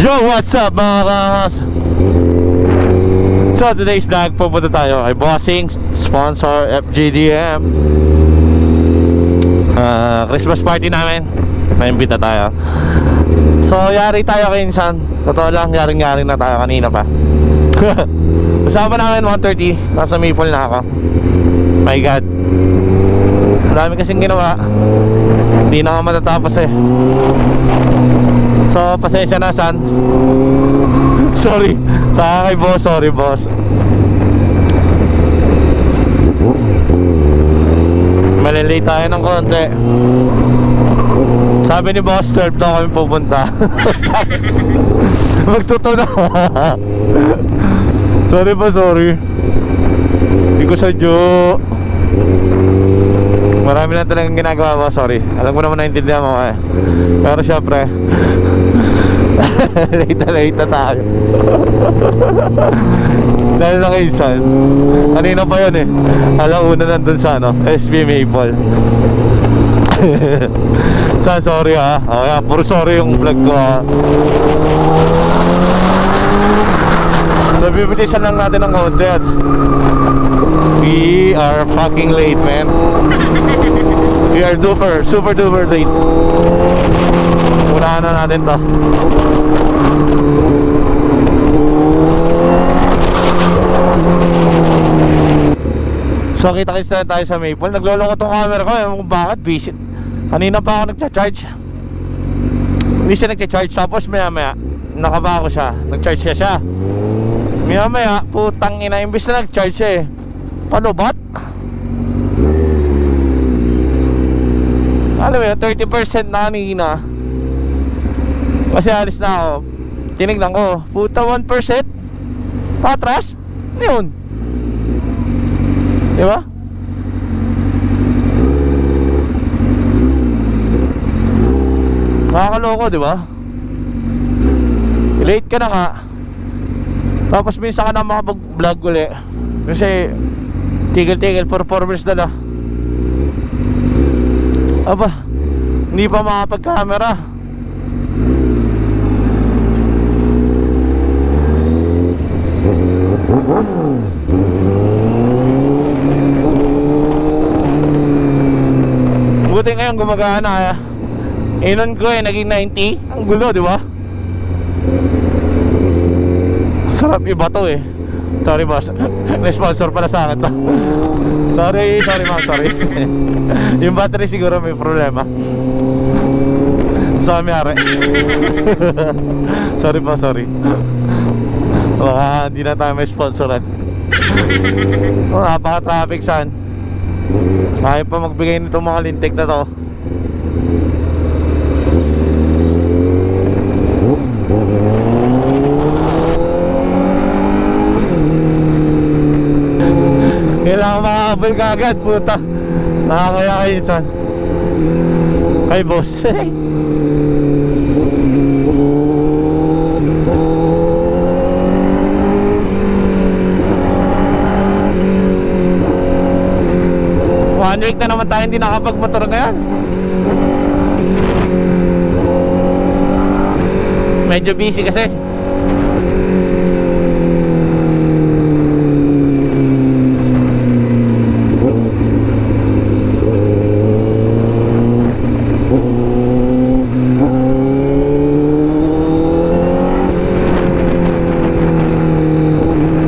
Yo, what's up mga kas? So today's vlog, pupunta tayo kay Bossing, sponsor FGDM. Christmas party namin. Naimbita tayo. So yari tayo kay Insan. Totoo lang, yaring-yaring na tayo kanina pa. Usama namin 1:30. Nasa Maple na ako. My God, marami kasing ginawa. Hindi na ako matatapos eh. So pasensya na San. Sorry sa kay boss, sorry boss. Malilate tayo ng konti. Sabi ni boss 12 daw kami pupunta. Magtuto na. Sorry pa, sorry. Hindi ko sadyo. Marami na talagang ginagawa ko, sorry. Alam ko naman naintindihan mo eh. Pero syempre late na tayo. Dahil lang Insan. Kanina pa yun eh. Alauna nandun sa SB Maple. Sorry ha. Okay, puro sorry yung vlog ko ha. So bibilisan lang natin ng konti at we are fucking late, man. We are super duper late. Unahan na natin to. So kita-kita tayo sa Maple. Nagloloko tong camera ko, ewan kung bakit, busy. Kanina pa ako nagcha-charge. Hindi siya nagcha-charge. Tapos maya nakaba ko siya. Nag-charge siya. Maya putang ina, imbis na nag-charge siya eh, palubat. Alam mo yun, 30% na kanina. Kasi alis na ako. Tinignan ko, puta 1% patras. Ano yun? Diba? Nakakaloko, diba? Late ka na nga. Tapos minsan ka na makapag-vlog uli. Kasi tigil-tigil, performance na lang. Aba, hindi pa makapag-camera. Buti ngayon gumagana. Inon ko eh, naging 90. Ang gulo, di ba? Sarap iba to eh. Sorry boss. May sponsor pala sa akin to. Sorry ma'am, sorry. Yung battery siguro may problema. Sorry are. Sorry po, sorry. Baka hindi na tayo may sponsoran. Napaka-traffic San. Kaya pa magbigay nitong mga lintik na to. Kailangan makakabal ka agad, puta. Nakakaya kayo San. Kay boss. One week na naman tayo hindi nakapag-motor ngayon. Medyo busy kasi.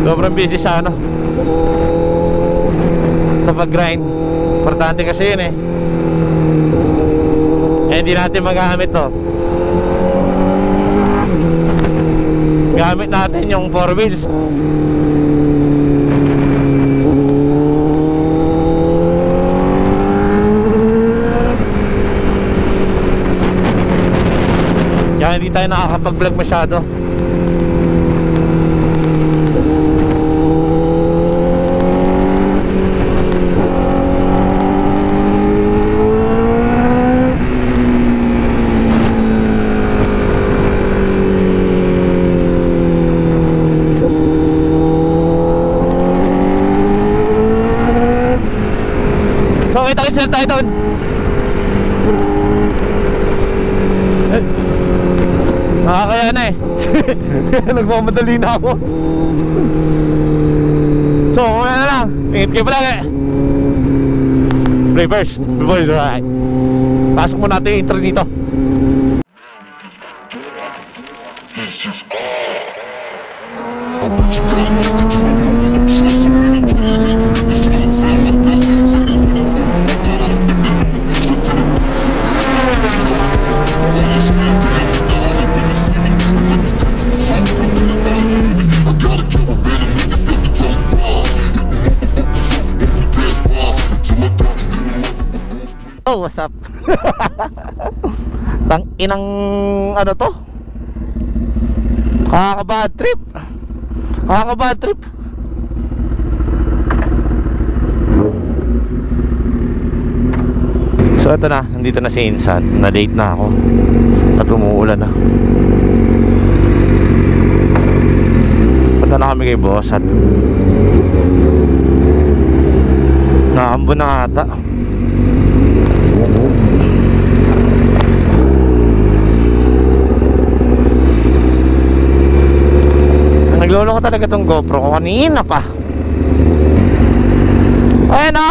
Sobrang busy sa sa pag-grind. Importante kasi yun eh. Hindi natin magamit to. Gamit natin yung 4 wheels. Kaya hindi tayo nakakapag-vlog masyado. So kita-kita tayo doon. Kaya na eh. Nagmamadali na ako. So, kumaya na lang. Ingat kayo palagi. Play first before you ride. Pasok mo natin yung intro dito. Oh, what's up? Tang inang ano to? Kakabad trip. Kakabad trip. So ito na, nandito na si Insan. Na-late na ako at umuulan na. Punta na kami kay boss at naambon na ata. Naglolo ko talaga tong GoPro ko kanina pa. Ayan o.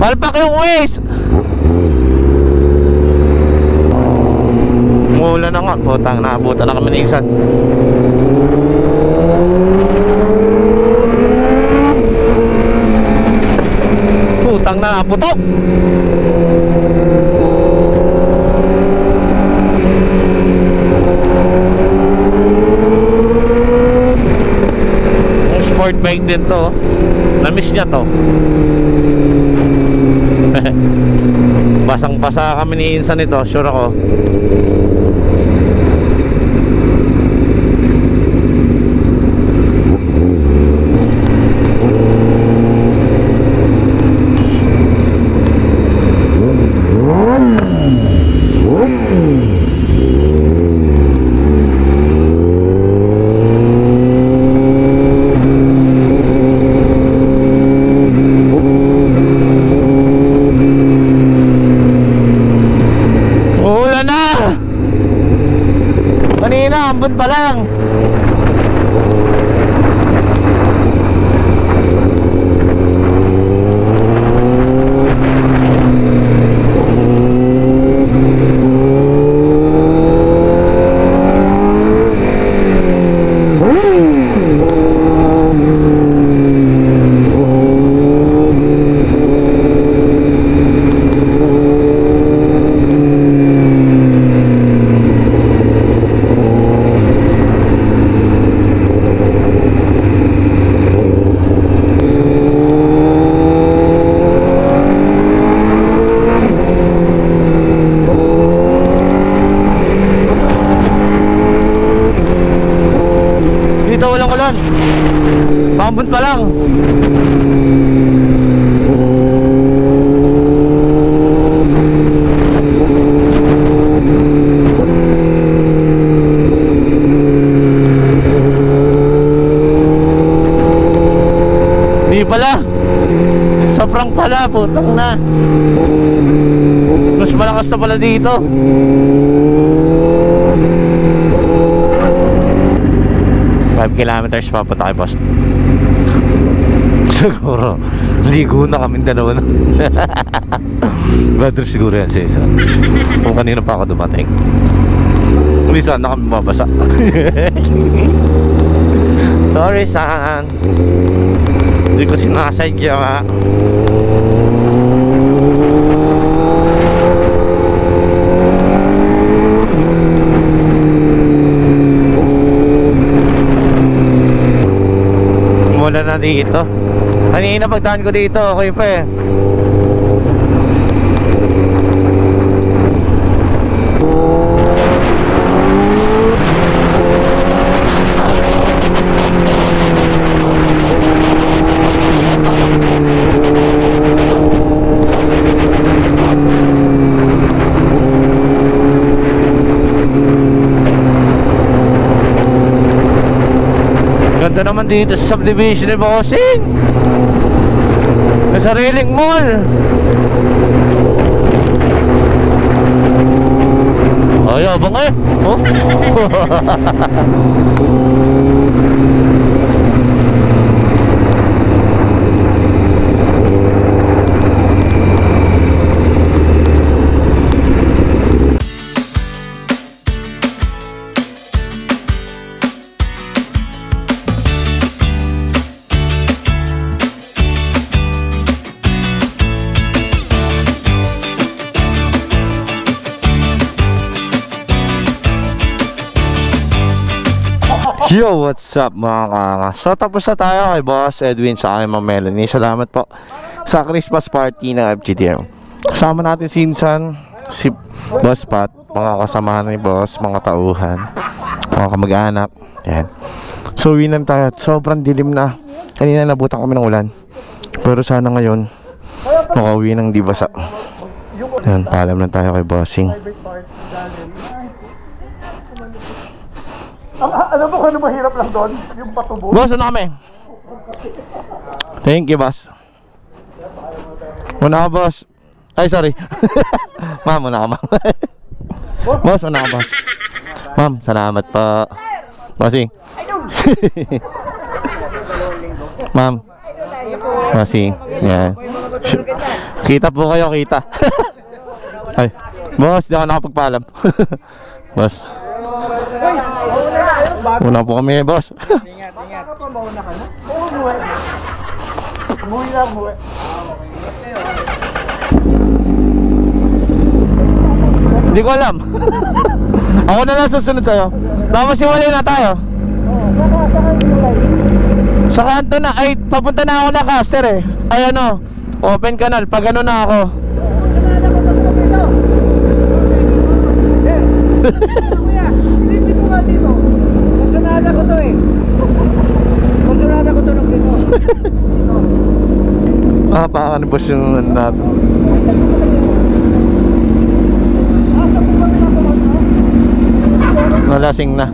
Palpak yung waste. Umulan na nga. Putang, naabutan na kami ni Insan. Putang na, naputok. Sport bike din to. Na-miss niya to. Basang basa kami ni Insan ito, sure ako. Kanina, ambot pa lang. Dito walang ulan. Pambot pa lang. Di pala. Sobrang pala, putang na. Mas malakas na pala dito. Kilometers papunta kay boss. Siguro ligo na kami dalawa na. Bad trip siguro yan si Insan. Kung kanina pa ako dumating. Hindi sana kami mabasa. Sorry San, hindi ko sinasadya. Mula na dito. Kanina pagdaan ko dito, okay pa eh. Ganda naman dito sa subdivision ni Bossing. Sa Sariling Mall. yabang eh. Oh. Yo, what's up mga kangas? So tapos na tayo kay Boss Edwin sa kay Ma'am Melanie. Salamat po sa Christmas party ng FGTM. Kasama natin si Insan, si Boss Pat, mga kasamahan ni Boss, mga tauhan, mga kamag-anak. Yan. So uwi na tayo. Sobrang dilim na. Kanina nabutan kami ng ulan. Pero sana ngayon makauwi ng di basa. Yan, paalam na tayo kay Bossing. Alam mo kung ano mahirap lang doon? Yung patubo. Boss, ano kami? Thank you, boss. Una ka, boss. Ay, sorry. Ma'am, una ka, ma'am. Boss, una ka, boss. Ma'am, salamat po. Bossing. Ma'am. Bossing. Yan. Kita po kayo, kita. Ay, boss, di ako nakapagpaalam. Boss. Una po kami, boss. Ingat. Mauna ka na? Oo, umuwi lang. Hindi ko alam. Ako na lang susunod sa'yo. Tapos hiwalay na tayo. Sa kanto na. Ay, papunta na ako na caster eh. Ay ano, open canal. Pag ano na ako. Kuya, hindi mo nga dito. Kasunada ko to eh. Kasunada ko to nung dito. Baka ni boss yung natin. Nalasing na.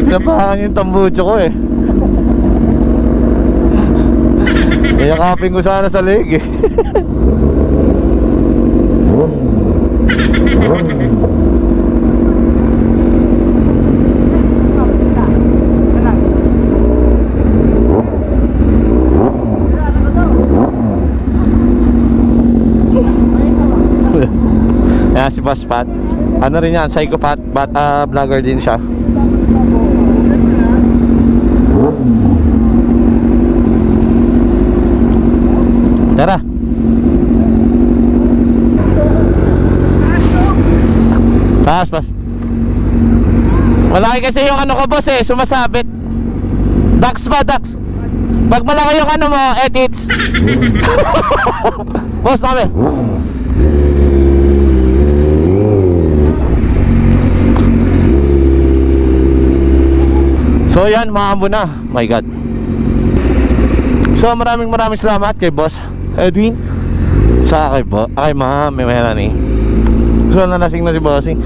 Napakan yung tambucho ko eh. Iyakapin ko sana sa leg eh. Ayan si Boss Pat. Ano rin yan, psychopath, but vlogger din siya. Tara. Taas, boss. Malaki kasi yung ano ko, boss eh, sumasabit. Ducks ba, ducks? Pag malaki yung ano mo, edits. Boss, kami. So yan, maambo na. My God. So maraming salamat kay Boss Edwin sa kay Ma'am Melanie. So nalasing na si Bossing.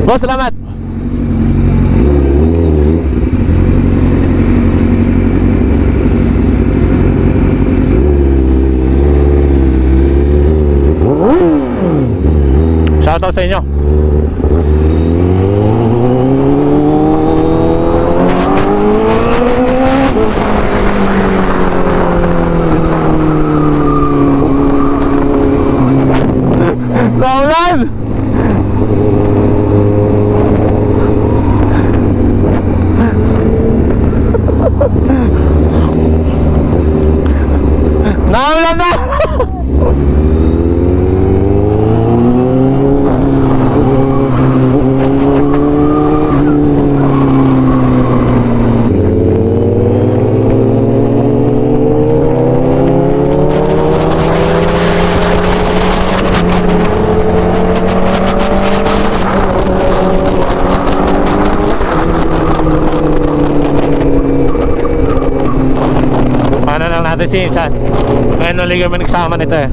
Boss, salamat. Shoutout sa inyo. Naulan! Naulan na! Natin si Insan. Ngayon ulit kami nagsama nito eh.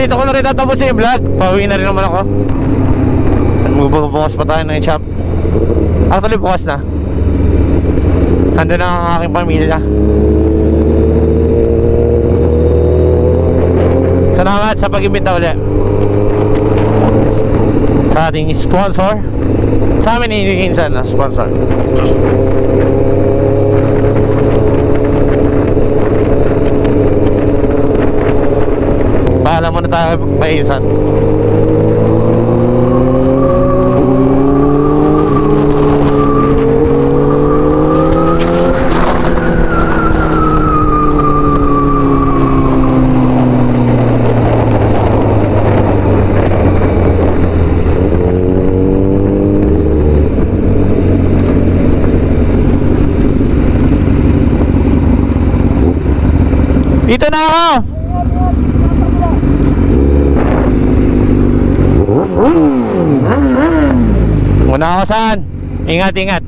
dito ko na rin tatapusin yung vlog. Pauwi na rin naman ako. Magbubukas pa tayo ng shop. Actually bukas na. Handa na ang aking pamilya. Salamat sa pag-imbita ulit sa ating sponsor. Sa amin Insan na sponsor. Paalam muna tayo kay Insan. Dito na ako. Muna ako saan? Ingat, ingat.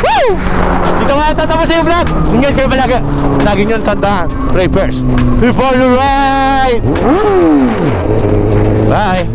Woo! Dito nga tatapos yung vlog. Ingat kayo palagi. Lagi nyo tandaan. Pray first before you ride. Bye.